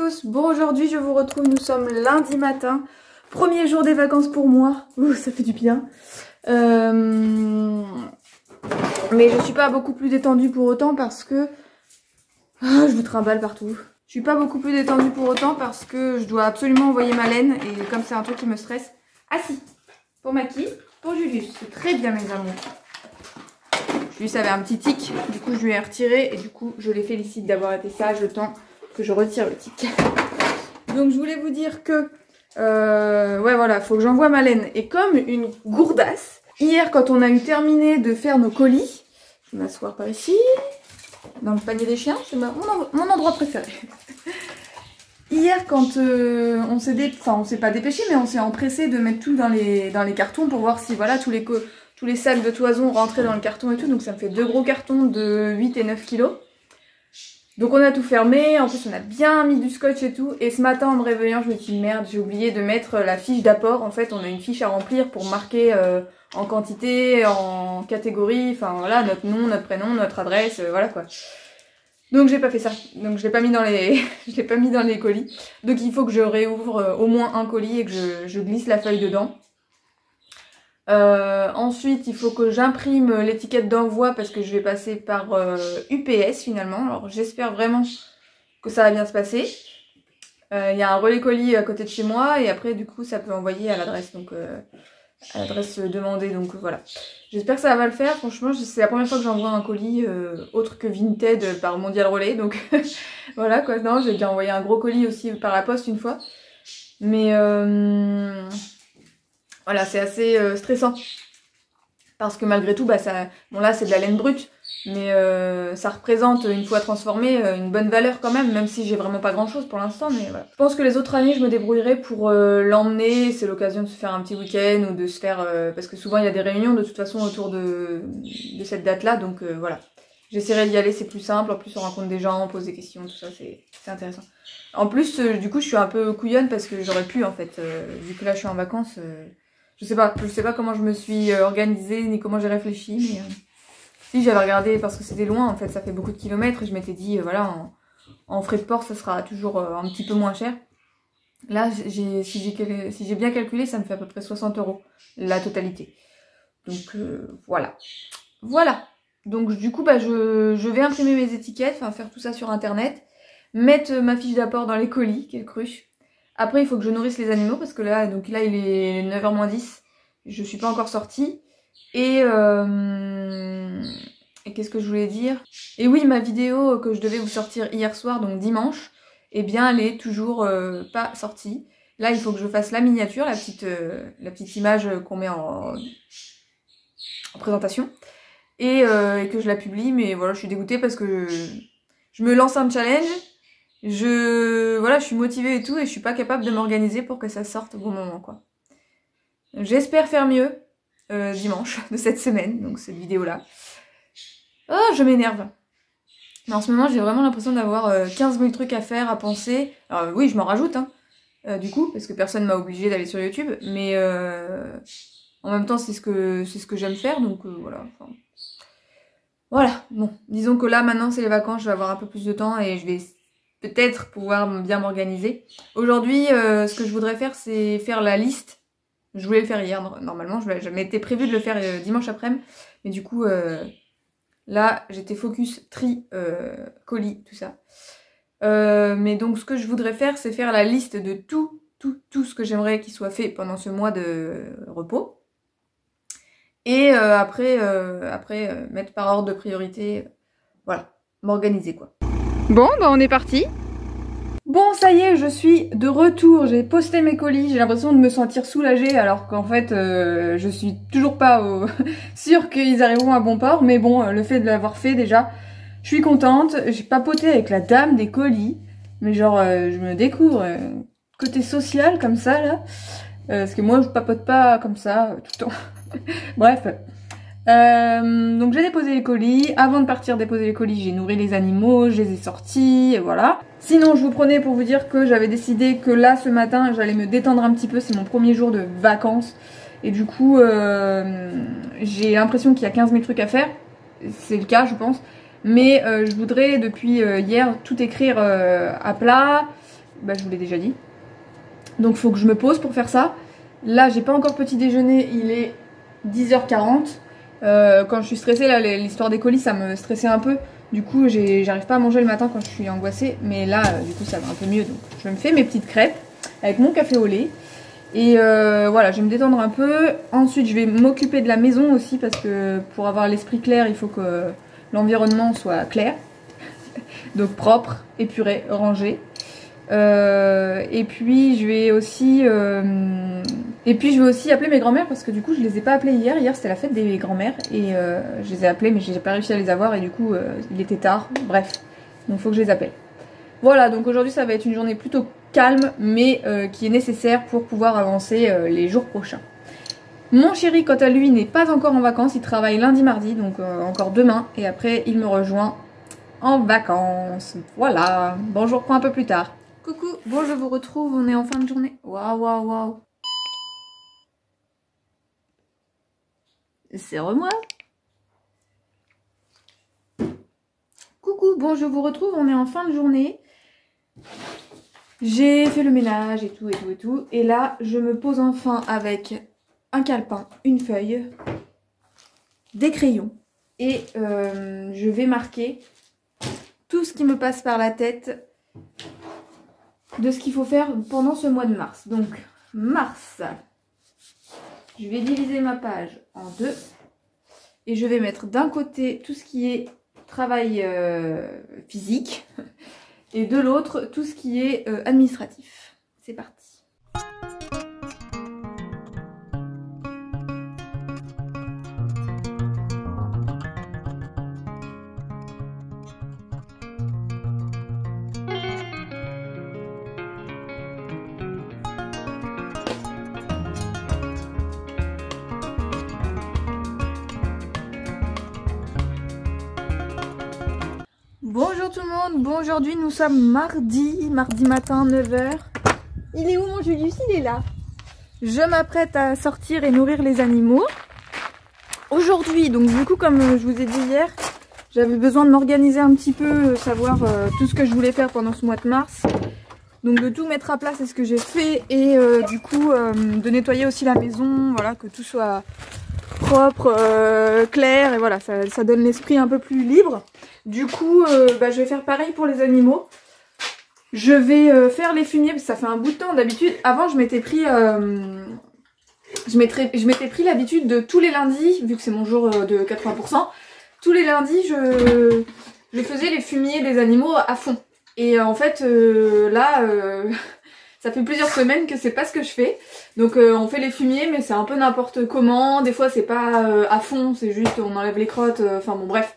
tous. Bon, aujourd'hui je vous retrouve, nous sommes lundi matin. Premier jour des vacances pour moi. Ouh, ça fait du bien. Mais je suis pas beaucoup plus détendue pour autant parce que... je vous trimballe partout. Je suis pas beaucoup plus détendue pour autant parce que je dois absolument envoyer ma laine. Et comme c'est un truc qui me stresse... Ah si, pour Maki, pour Julius. C'est très bien mes amours. Julius avait un petit tic, du coup je lui ai retiré et du coup je les félicite d'avoir été sage le temps que je retire le tic. Donc je voulais vous dire que ouais voilà, faut que j'envoie ma laine. Et comme une gourdasse, hier quand on a eu terminé de faire nos colis, je vais m'asseoir par ici, dans le panier des chiens, c'est mon endroit préféré. Hier quand on s'est pas dépêché mais on s'est empressé de mettre tout dans les cartons pour voir si voilà tous les sacs de toison rentraient dans le carton et tout, donc ça me fait deux gros cartons de 8 et 9 kilos. Donc on a tout fermé, en plus on a bien mis du scotch et tout, et ce matin en me réveillant je me suis dit merde, j'ai oublié de mettre la fiche d'apport. En fait on a une fiche à remplir pour marquer en quantité, en catégorie, enfin voilà, notre nom, notre prénom, notre adresse, voilà quoi. Donc j'ai pas fait ça, donc je l'ai pas mis dans les je l'ai pas mis dans les colis. Donc il faut que je réouvre au moins un colis et que je glisse la feuille dedans. Ensuite il faut que j'imprime l'étiquette d'envoi parce que je vais passer par UPS finalement. Alors j'espère vraiment que ça va bien se passer. Il y a un relais colis à côté de chez moi et après du coup ça peut envoyer à l'adresse, donc à l'adresse demandée, donc voilà. J'espère que ça va le faire. Franchement c'est la première fois que j'envoie un colis autre que Vinted par Mondial Relais, donc voilà quoi. Non, j'ai déjà envoyé un gros colis aussi par la poste une fois, mais voilà, c'est assez stressant. Parce que malgré tout, bah ça, bon là c'est de la laine brute, mais ça représente, une fois transformée, une bonne valeur quand même si j'ai vraiment pas grand chose pour l'instant, mais voilà. Je pense que les autres années, je me débrouillerai pour l'emmener, c'est l'occasion de se faire un petit week-end ou de se faire... parce que souvent il y a des réunions de toute façon autour de cette date-là, donc voilà. J'essaierai d'y aller, c'est plus simple, en plus on rencontre des gens, on pose des questions, tout ça, c'est intéressant. En plus, du coup, je suis un peu couillonne parce que j'aurais pu en fait, vu que là je suis en vacances... Je sais pas comment je me suis organisée ni comment j'ai réfléchi, mais si j'avais regardé parce que c'était loin, en fait ça fait beaucoup de kilomètres et je m'étais dit voilà en frais de port ça sera toujours un petit peu moins cher. Là si j'ai bien calculé ça me fait à peu près 60 € la totalité. Donc voilà. Donc du coup bah je vais imprimer mes étiquettes, enfin faire tout ça sur internet, mettre ma fiche d'apport dans les colis, quelle cruche. Après il faut que je nourrisse les animaux parce que là il est 9h moins 10, je suis pas encore sortie. Et qu'est-ce que je voulais dire? Et oui, ma vidéo que je devais vous sortir hier soir, donc dimanche, eh bien elle est toujours pas sortie. Là il faut que je fasse la miniature, la petite image qu'on met en présentation, et que je la publie, mais voilà je suis dégoûtée parce que je me lance un challenge. Voilà, je suis motivée et tout, et je suis pas capable de m'organiser pour que ça sorte au bon moment, quoi. J'espère faire mieux dimanche de cette semaine, donc cette vidéo-là. Oh, je m'énerve. Mais en ce moment, j'ai vraiment l'impression d'avoir 15 000 trucs à faire, à penser. Alors oui, je m'en rajoute, hein, du coup, parce que personne m'a obligée d'aller sur YouTube, mais en même temps, c'est ce que j'aime faire, donc voilà. Enfin, voilà, bon, disons que là, maintenant, c'est les vacances, je vais avoir un peu plus de temps et je vais... peut-être pouvoir bien m'organiser. Aujourd'hui, ce que je voudrais faire, c'est faire la liste. Je voulais le faire hier, normalement. Je m'étais prévu de le faire dimanche après-midi. Mais du coup, là, j'étais focus tri, colis, tout ça. Mais donc, ce que je voudrais faire, c'est faire la liste de tout ce que j'aimerais qu'il soit fait pendant ce mois de repos. Et après, mettre par ordre de priorité. Voilà, m'organiser, quoi. Bon, bah on est parti. Bon, ça y est, je suis de retour. J'ai posté mes colis. J'ai l'impression de me sentir soulagée alors qu'en fait, je suis toujours pas sûre qu'ils arriveront à bon port. Mais bon, le fait de l'avoir fait déjà, je suis contente. J'ai papoté avec la dame des colis. Mais genre, je me découvre côté social comme ça, là. Parce que moi, je papote pas comme ça tout le temps. Bref. Donc j'ai déposé les colis. Avant de partir déposer les colis, j'ai nourri les animaux, je les ai sortis, et voilà. Sinon je vous prenais pour vous dire que j'avais décidé que là ce matin j'allais me détendre un petit peu, c'est mon premier jour de vacances. Et du coup j'ai l'impression qu'il y a 15 000 trucs à faire, c'est le cas je pense. Mais je voudrais depuis hier tout écrire à plat, bah je vous l'ai déjà dit. Donc faut que je me pose pour faire ça. Là j'ai pas encore petit déjeuner, il est 10h40. Quand je suis stressée, là l'histoire des colis ça me stressait un peu. Du coup j'arrive pas à manger le matin quand je suis angoissée. Mais là du coup ça va un peu mieux. Donc je me fais mes petites crêpes avec mon café au lait. Et voilà, je vais me détendre un peu. Ensuite je vais m'occuper de la maison aussi parce que pour avoir l'esprit clair il faut que l'environnement soit clair. Donc propre, épuré, rangé. Et puis je vais aussi appeler mes grand-mères parce que du coup je les ai pas appelées hier. Hier c'était la fête des grand-mères et je les ai appelées mais j'ai pas réussi à les avoir et du coup il était tard. Bref, donc faut que je les appelle. Voilà, donc aujourd'hui ça va être une journée plutôt calme mais qui est nécessaire pour pouvoir avancer les jours prochains. Mon chéri quant à lui n'est pas encore en vacances, il travaille lundi mardi donc encore demain et après il me rejoint en vacances. Voilà, bon je reprends un peu plus tard. Coucou, bon je vous retrouve, on est en fin de journée. Waouh waouh waouh. C'est moi. Coucou, bon je vous retrouve, on est en fin de journée. J'ai fait le ménage et tout et tout et tout. Et là je me pose enfin avec un calepin, une feuille, des crayons. Et je vais marquer tout ce qui me passe par la tête de ce qu'il faut faire pendant ce mois de mars. Donc mars, je vais diviser ma page en deux et je vais mettre d'un côté tout ce qui est travail physique et de l'autre tout ce qui est administratif. C'est parti. Bonjour tout le monde, bon aujourd'hui nous sommes mardi matin 9h. Il est où mon Julius? Il est là. Je m'apprête à sortir et nourrir les animaux. Aujourd'hui, donc du coup comme je vous ai dit hier, j'avais besoin de m'organiser un petit peu, savoir tout ce que je voulais faire pendant ce mois de mars. Donc de tout mettre à plat, c'est ce que j'ai fait et du coup de nettoyer aussi la maison, voilà, que tout soit propre, clair et voilà, ça donne l'esprit un peu plus libre. Du coup, je vais faire pareil pour les animaux. Je vais faire les fumiers, parce que ça fait un bout de temps. D'habitude, avant, je m'étais pris l'habitude de tous les lundis, vu que c'est mon jour de 80%, tous les lundis, je faisais les fumiers des animaux à fond. Et en fait, là, ça fait plusieurs semaines que c'est pas ce que je fais. Donc on fait les fumiers, mais c'est un peu n'importe comment. Des fois, c'est pas à fond, c'est juste on enlève les crottes. Enfin bon, bref.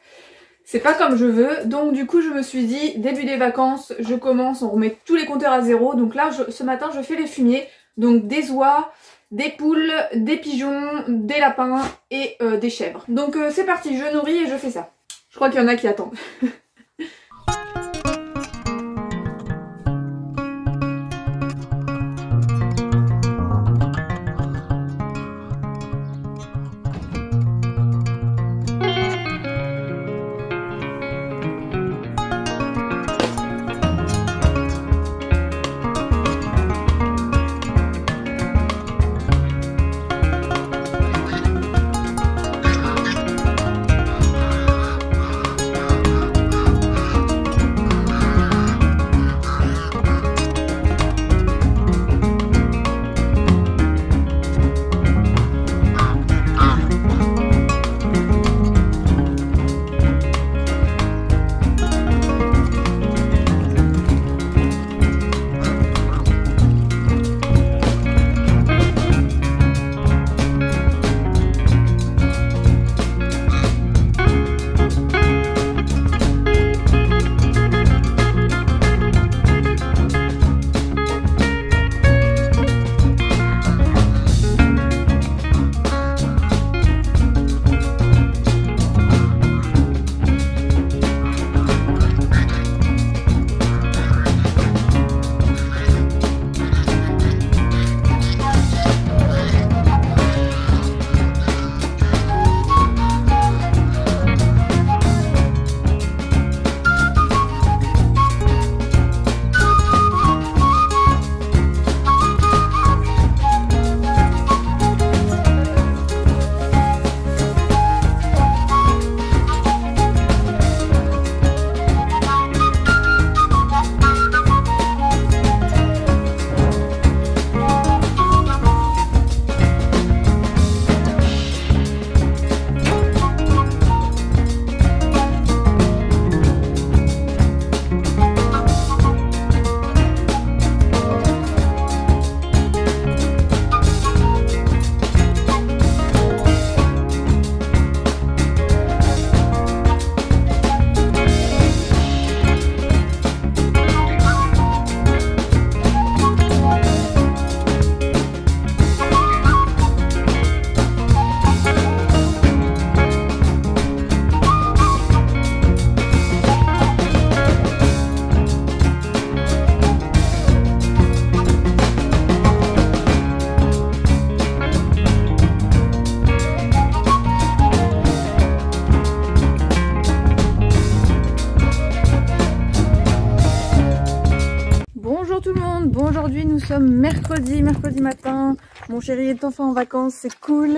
C'est pas comme je veux, donc du coup je me suis dit, début des vacances, je commence, on remet tous les compteurs à zéro. Donc là, ce matin, je fais les fumiers, donc des oies, des poules, des pigeons, des lapins et des chèvres. Donc c'est parti, je nourris et je fais ça. Je crois qu'il y en a qui attendent. Aujourd'hui nous sommes mercredi matin. Mon chéri est enfin en vacances, c'est cool.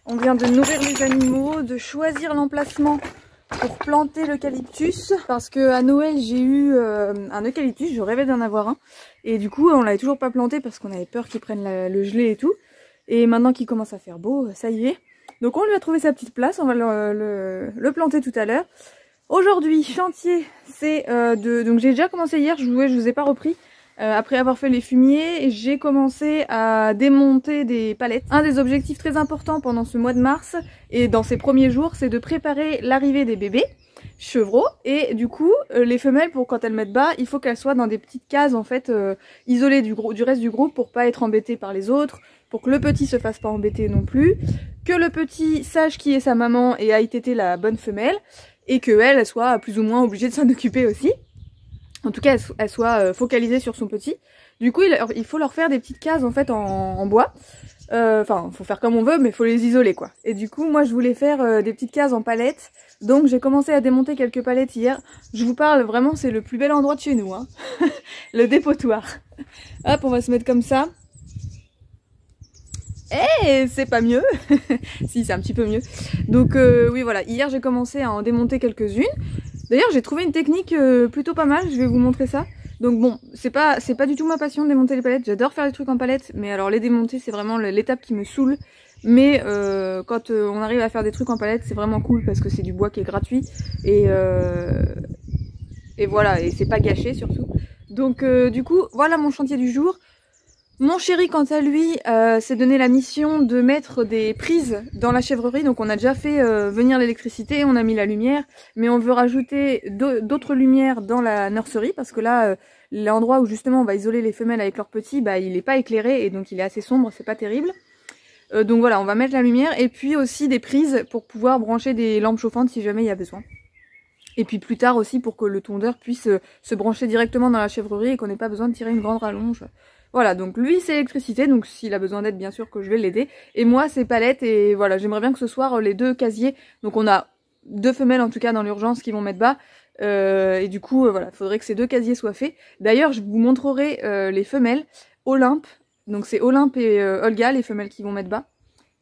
On vient de nourrir les animaux, de choisir l'emplacement pour planter l'eucalyptus. Parce que à Noël j'ai eu un eucalyptus, je rêvais d'en avoir un. Et du coup on l'avait toujours pas planté parce qu'on avait peur qu'il prenne le gelé et tout. Et maintenant qu'il commence à faire beau, ça y est. Donc on lui a trouvé sa petite place, on va le planter tout à l'heure. Aujourd'hui, chantier, c'est donc j'ai déjà commencé hier, je vous ai pas repris. Après avoir fait les fumiers, j'ai commencé à démonter des palettes. Un des objectifs très importants pendant ce mois de mars et dans ces premiers jours, c'est de préparer l'arrivée des bébés chevreaux. Et du coup, les femelles, pour quand elles mettent bas, il faut qu'elles soient dans des petites cases en fait, isolées du reste du groupe pour pas être embêtées par les autres, pour que le petit se fasse pas embêter non plus, que le petit sache qui est sa maman et aille téter la bonne femelle, et qu'elle soit plus ou moins obligée de s'en occuper aussi. En tout cas, elle soit focalisée sur son petit. Du coup, il faut leur faire des petites cases en fait en bois. Enfin, faut faire comme on veut, mais faut les isoler quoi. Et du coup, moi, je voulais faire des petites cases en palettes. Donc, j'ai commencé à démonter quelques palettes hier. Je vous parle vraiment, c'est le plus bel endroit de chez nous, hein. Le dépotoir. Hop, on va se mettre comme ça. Eh, c'est pas mieux. Si, c'est un petit peu mieux. Donc, oui, voilà. Hier, j'ai commencé à en démonter quelques-unes. D'ailleurs, j'ai trouvé une technique plutôt pas mal, je vais vous montrer ça. Donc bon, c'est pas du tout ma passion de démonter les palettes, j'adore faire des trucs en palettes, mais alors les démonter c'est vraiment l'étape qui me saoule. Mais quand on arrive à faire des trucs en palettes, c'est vraiment cool parce que c'est du bois qui est gratuit et voilà, et c'est pas gâché surtout. Donc du coup, voilà mon chantier du jour. Mon chéri, quant à lui, s'est donné la mission de mettre des prises dans la chèvrerie. Donc on a déjà fait venir l'électricité, on a mis la lumière, mais on veut rajouter d'autres lumières dans la nurserie parce que là, l'endroit où justement on va isoler les femelles avec leurs petits, bah il est pas éclairé et donc il est assez sombre, c'est pas terrible. Donc voilà, on va mettre la lumière et puis aussi des prises pour pouvoir brancher des lampes chauffantes si jamais il y a besoin. Et puis plus tard aussi pour que le tondeur puisse se brancher directement dans la chèvrerie et qu'on n'ait pas besoin de tirer une grande rallonge. Voilà, donc lui c'est électricité, donc s'il a besoin d'aide bien sûr que je vais l'aider. Et moi c'est palette et voilà, j'aimerais bien que ce soir les deux casiers, donc on a 2 femelles en tout cas dans l'urgence qui vont mettre bas. Et du coup voilà, il faudrait que ces 2 casiers soient faits. D'ailleurs je vous montrerai les femelles Olympe, donc c'est Olympe et Olga les femelles qui vont mettre bas.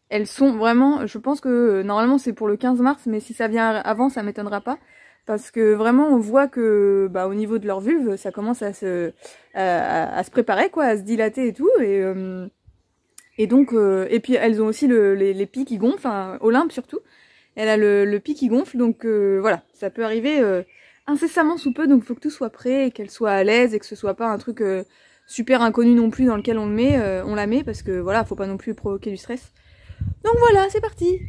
Elles sont vraiment, je pense que normalement c'est pour le 15 mars, mais si ça vient avant ça m'étonnera pas. Parce que vraiment on voit que bah, au niveau de leur vulve ça commence à se préparer quoi, à se dilater et tout et donc et puis elles ont aussi les pieds qui gonflent, enfin Olympe surtout elle a le pied qui gonfle donc voilà, ça peut arriver incessamment sous peu, donc faut que tout soit prêt et qu'elle soit à l'aise et que ce soit pas un truc super inconnu non plus dans lequel on la met parce que voilà, faut pas non plus provoquer du stress. Donc voilà, c'est parti.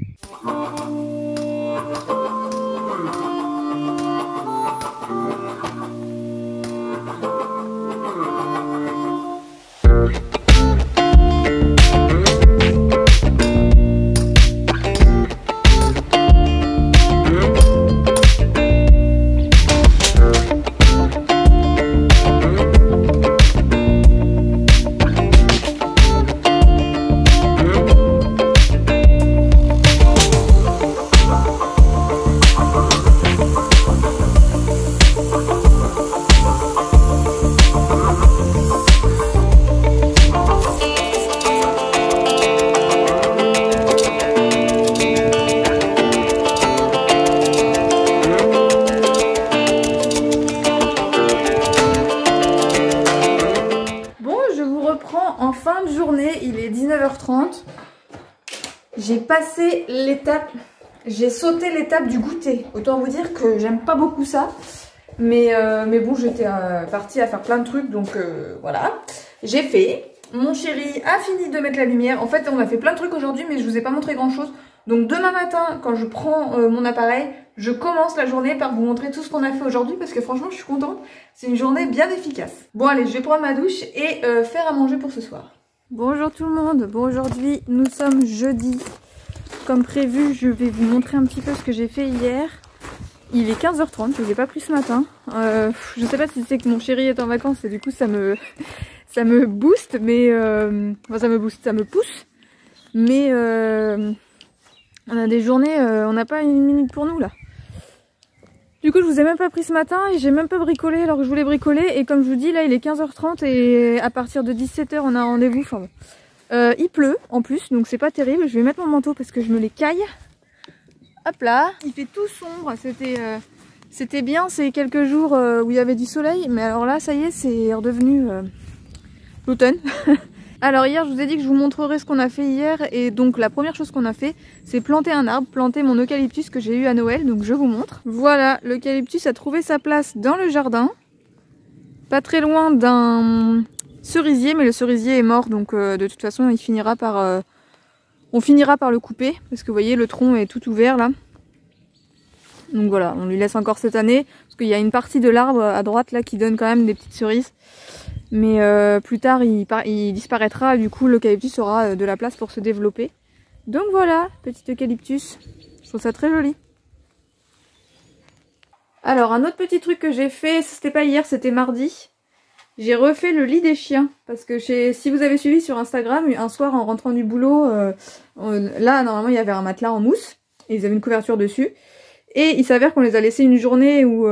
En fin de journée, il est 19h30. J'ai passé l'étape, j'ai sauté l'étape du goûter. Autant vous dire que j'aime pas beaucoup ça. Mais bon, j'étais partie à faire plein de trucs, donc voilà. J'ai fait. Mon chéri a fini de mettre la lumière. En fait, on a fait plein de trucs aujourd'hui, mais je vous ai pas montré grand chose. Donc demain matin, quand je prends mon appareil, je commence la journée par vous montrer tout ce qu'on a fait aujourd'hui parce que franchement, je suis contente. C'est une journée bien efficace. Bon allez, je vais prendre ma douche et faire à manger pour ce soir. Bonjour tout le monde. Bon, aujourd'hui, nous sommes jeudi. Comme prévu, je vais vous montrer un petit peu ce que j'ai fait hier. Il est 15h30, je ne l'ai pas pris ce matin. Je sais pas si c'est que mon chéri est en vacances et du coup ça me booste, mais enfin ça me pousse. Mais on a des journées, on n'a pas une minute pour nous là. Du coup je vous ai même pas pris ce matin et j'ai même pas bricolé alors que je voulais bricoler. Et comme je vous dis là il est 15h30 et à partir de 17h on a un rendez-vous. Enfin bon. Il pleut en plus donc c'est pas terrible. Je vais mettre mon manteau parce que je me les caille. Hop là. Il fait tout sombre. C'était bien ces quelques jours où il y avait du soleil. Mais alors là ça y est c'est redevenu l'automne. Alors hier je vous ai dit que je vous montrerai ce qu'on a fait hier. Et donc la première chose qu'on a fait c'est planter un arbre, planter mon eucalyptus que j'ai eu à Noël. Donc je vous montre. Voilà, l'eucalyptus a trouvé sa place dans le jardin. Pas très loin d'un cerisier, mais le cerisier est mort. Donc de toute façon il finira par, on finira par le couper. Parce que vous voyez le tronc est tout ouvert là. Donc voilà, on lui laisse encore cette année. Parce qu'il y a une partie de l'arbre à droite là qui donne quand même des petites cerises. Mais plus tard il disparaîtra, du coup l'eucalyptus aura de la place pour se développer. Donc voilà, petit eucalyptus, je trouve ça très joli. Alors un autre petit truc que j'ai fait, c'était pas hier, c'était mardi. J'ai refait le lit des chiens, parce que si vous avez suivi sur Instagram, un soir en rentrant du boulot, là normalement il y avait un matelas en mousse, et ils avaient une couverture dessus. Et il s'avère qu'on les a laissés une journée où...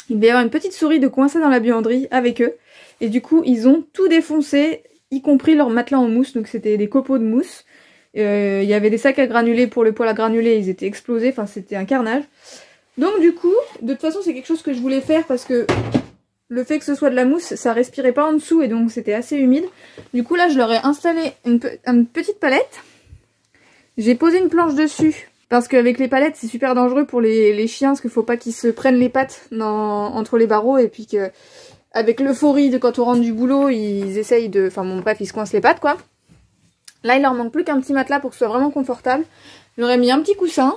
il devait y avoir une petite souris de coincée dans la buanderie avec eux. Et du coup, ils ont tout défoncé, y compris leur matelas en mousse. Donc c'était des copeaux de mousse. Il y avait des sacs à granulés pour le poêle à granulés. Ils étaient explosés. Enfin, c'était un carnage. Donc du coup, de toute façon, c'est quelque chose que je voulais faire parce que le fait que ce soit de la mousse, ça respirait pas en dessous et donc c'était assez humide. Du coup, là, je leur ai installé une petite palette. J'ai posé une planche dessus. Parce qu'avec les palettes c'est super dangereux pour les chiens parce qu'il faut pas qu'ils se prennent les pattes entre les barreaux et puis que avec l'euphorie de quand on rentre du boulot ils essayent de... Enfin bon bref ils se coincent les pattes quoi. Là il leur manque plus qu'un petit matelas pour que ce soit vraiment confortable. J'aurais mis un petit coussin.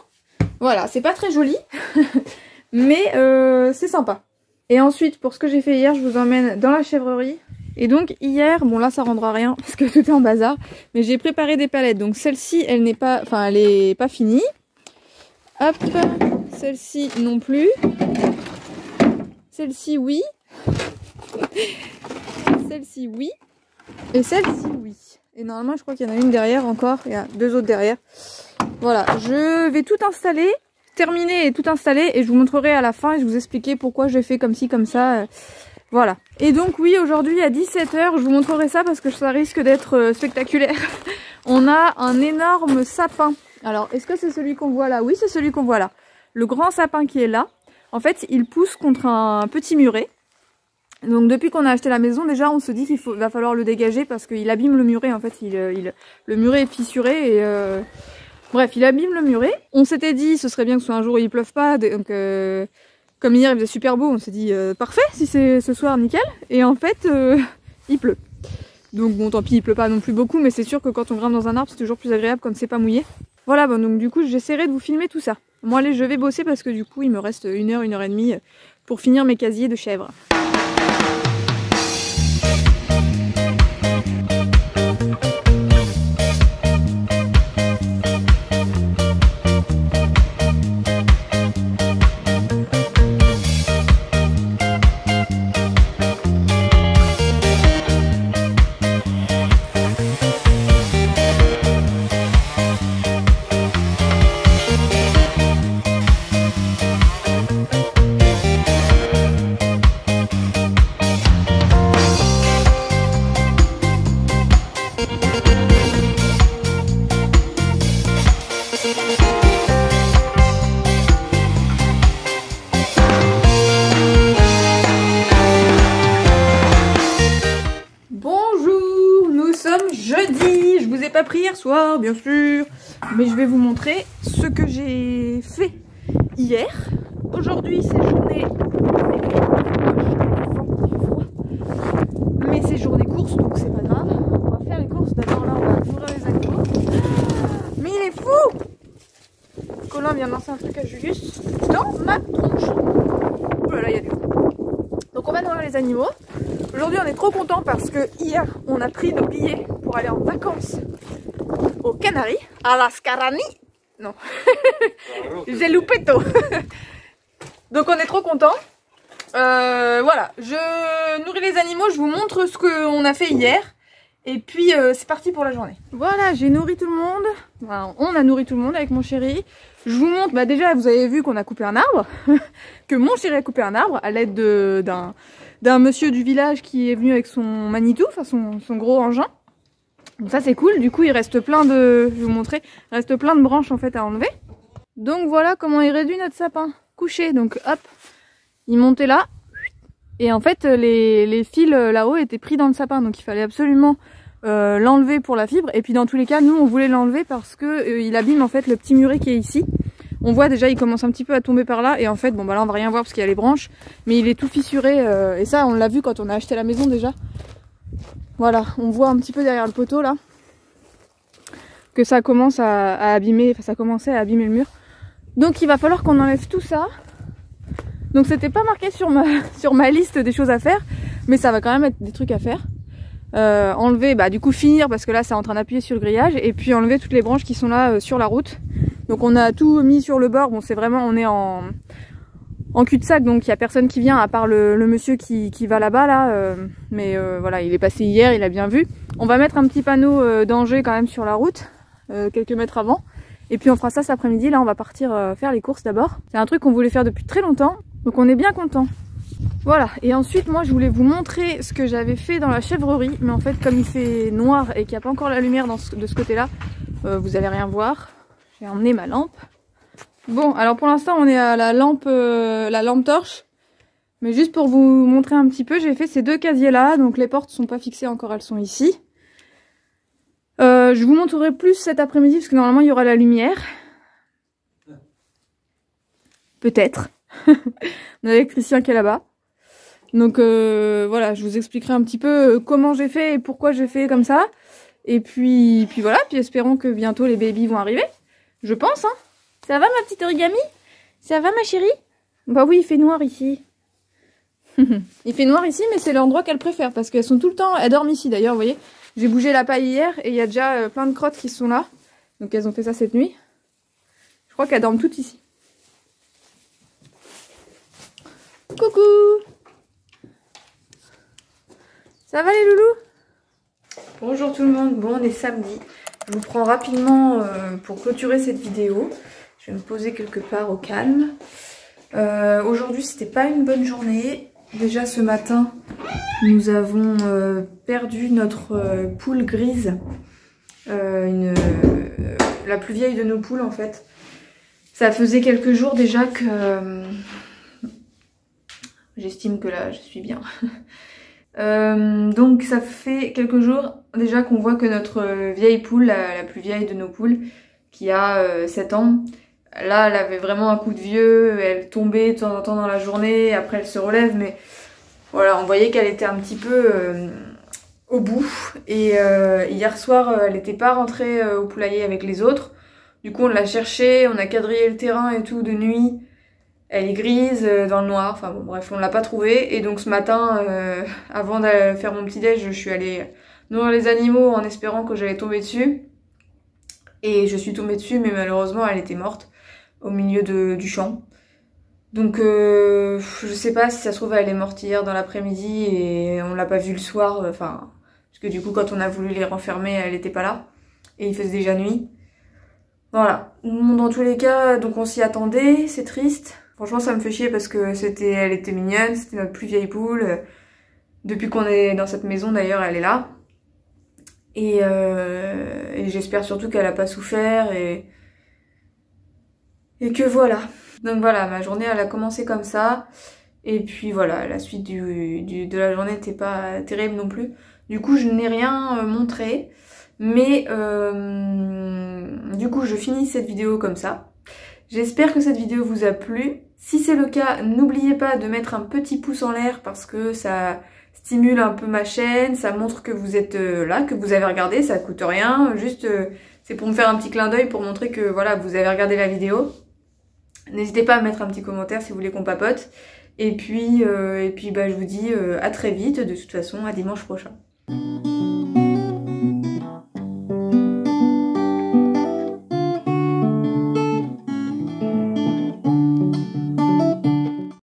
Voilà c'est pas très joli mais c'est sympa. Et ensuite pour ce que j'ai fait hier je vous emmène dans la chèvrerie. Et donc hier, bon là ça rendra rien parce que tout est en bazar, mais j'ai préparé des palettes. Donc celle-ci elle n'est pas, enfin elle est pas finie. Hop, celle-ci non plus. Celle-ci oui. Celle-ci oui. Et celle-ci oui. Et normalement je crois qu'il y en a une derrière encore. Il y a deux autres derrière. Voilà, je vais tout installer, terminer et tout installer. Et je vous montrerai à la fin et je vous expliquer pourquoi j'ai fait comme ci, comme ça. Voilà. Et donc oui, aujourd'hui à 17 h, je vous montrerai ça parce que ça risque d'être spectaculaire. On a un énorme sapin. Alors, est-ce que c'est celui qu'on voit là? Oui, c'est celui qu'on voit là. Le grand sapin qui est là, en fait, il pousse contre un petit muret. Donc depuis qu'on a acheté la maison, déjà, on se dit qu'il va falloir le dégager parce qu'il abîme le muret. En fait, le muret est fissuré et... Bref, il abîme le muret. On s'était dit, ce serait bien que ce soit un jour où il pleuve pas. Donc, comme hier, il faisait super beau, on s'est dit, parfait, si c'est ce soir, nickel. Et en fait, il pleut. Donc bon, tant pis, il pleut pas non plus beaucoup, mais c'est sûr que quand on grimpe dans un arbre, c'est toujours plus agréable quand c'est pas mouillé. Voilà, bon, donc du coup, j'essaierai de vous filmer tout ça. Moi, allez, je vais bosser parce que du coup, il me reste 1 heure, 1 heure et demie pour finir mes casiers de chèvres. Jeudi, je vous ai pas pris hier soir bien sûr, mais je vais vous montrer ce que j'ai fait hier. Aujourd'hui c'est journée, mais c'est journée course donc c'est pas grave. On va faire les courses d'abord, là on va nourrir les animaux. Mais il est fou! Colin vient de lancer un truc à Julius dans ma tronche. Oh là là, il y a du coup. Donc on va nourrir les animaux. Aujourd'hui on est trop content parce que hier on a pris nos billets pour aller en vacances aux Canaries, à las Carani. Non, j'ai loupé tôt. Donc on est trop content. Voilà, je nourris les animaux, je vous montre ce qu'on a fait hier. Et puis c'est parti pour la journée. Voilà, j'ai nourri tout le monde. Enfin, on a nourri tout le monde avec mon chéri. Je vous montre, bah déjà vous avez vu qu'on a coupé un arbre. Que mon chéri a coupé un arbre à l'aide d'un monsieur du village qui est venu avec son Manitou, enfin son gros engin. Donc ça c'est cool, du coup il reste plein de, je vais vous montrer, il reste plein de branches en fait à enlever. Donc voilà comment est réduit notre sapin, couché, donc hop, il montait là, et en fait les fils là-haut étaient pris dans le sapin, donc il fallait absolument l'enlever pour la fibre, et puis dans tous les cas nous on voulait l'enlever parce que il abîme en fait le petit muret qui est ici. On voit déjà il commence un petit peu à tomber par là, et en fait bon bah là on va rien voir parce qu'il y a les branches, mais il est tout fissuré, et ça on l'a vu quand on a acheté la maison déjà. Voilà, on voit un petit peu derrière le poteau là que ça commence à abîmer, enfin ça commençait à abîmer le mur. Donc il va falloir qu'on enlève tout ça. Donc c'était pas marqué sur ma liste des choses à faire, mais ça va quand même être des trucs à faire. Enlever, bah du coup finir parce que là c'est en train d'appuyer sur le grillage, et puis enlever toutes les branches qui sont là sur la route. Donc on a tout mis sur le bord, bon c'est vraiment, on est en cul-de-sac, donc il n'y a personne qui vient à part le monsieur qui va là-bas là, mais voilà, il est passé hier, il a bien vu. On va mettre un petit panneau danger quand même sur la route, quelques mètres avant, et puis on fera ça cet après-midi. Là on va partir faire les courses d'abord. C'est un truc qu'on voulait faire depuis très longtemps, donc on est bien content. Voilà, et ensuite moi je voulais vous montrer ce que j'avais fait dans la chèvrerie, mais en fait comme il fait noir et qu'il n'y a pas encore la lumière de ce côté là, vous allez rien voir. J'ai emmené ma lampe. Bon, alors pour l'instant on est à la lampe torche, mais juste pour vous montrer un petit peu, j'ai fait ces deux casiers là, donc les portes sont pas fixées encore, elles sont ici. Je vous montrerai plus cet après-midi parce que normalement il y aura la lumière. Peut-être. On a l'électricien qui est là-bas. Donc voilà, je vous expliquerai un petit peu comment j'ai fait et pourquoi j'ai fait comme ça. Et puis voilà, puis espérons que bientôt les babies vont arriver. Je pense, hein. Ça va ma petite origami? Ça va ma chérie? Bah oui, il fait noir ici. Il fait noir ici, mais c'est l'endroit qu'elles préfèrent parce qu'elles sont tout le temps, elles dorment ici d'ailleurs, vous voyez. J'ai bougé la paille hier et il y a déjà plein de crottes qui sont là. Donc elles ont fait ça cette nuit. Je crois qu'elles dorment toutes ici. Coucou! Ça va les loulous? Bonjour tout le monde, bon on est samedi. Je vous prends rapidement pour clôturer cette vidéo. Je vais me poser quelque part au calme. Aujourd'hui c'était pas une bonne journée. Déjà ce matin nous avons perdu notre poule grise. La plus vieille de nos poules en fait. Ça faisait quelques jours déjà que... J'estime que là je suis bien. Donc ça fait quelques jours déjà qu'on voit que notre vieille poule, la plus vieille de nos poules, qui a 7 ans, là elle avait vraiment un coup de vieux, elle tombait de temps en temps dans la journée, après elle se relève, mais voilà, on voyait qu'elle était un petit peu au bout. Et hier soir elle n'était pas rentrée au poulailler avec les autres, du coup on l'a cherchée, on a quadrillé le terrain et tout de nuit. Elle est grise, dans le noir, enfin bon bref, on l'a pas trouvée. Et donc ce matin, avant de faire mon petit déj, je suis allée nourrir les animaux en espérant que j'allais tomber dessus. Et je suis tombée dessus, mais malheureusement elle était morte au milieu du champ. Donc je sais pas si ça se trouve elle est morte hier dans l'après-midi et on l'a pas vue le soir, enfin... parce que du coup quand on a voulu les renfermer, elle était pas là. Et il faisait déjà nuit. Voilà, dans tous les cas, donc on s'y attendait, c'est triste. Franchement ça me fait chier parce que elle était mignonne, c'était notre plus vieille poule. Depuis qu'on est dans cette maison d'ailleurs, elle est là. Et j'espère surtout qu'elle a pas souffert et que voilà. Donc voilà, ma journée elle a commencé comme ça. Et puis voilà, la suite de la journée n'était pas terrible non plus. Du coup je n'ai rien montré. Mais du coup je finis cette vidéo comme ça. J'espère que cette vidéo vous a plu. Si c'est le cas, n'oubliez pas de mettre un petit pouce en l'air parce que ça stimule un peu ma chaîne, ça montre que vous êtes là, que vous avez regardé, ça coûte rien, juste c'est pour me faire un petit clin d'œil pour montrer que voilà, vous avez regardé la vidéo. N'hésitez pas à mettre un petit commentaire si vous voulez qu'on papote. Et puis bah, je vous dis à très vite, de toute façon à dimanche prochain.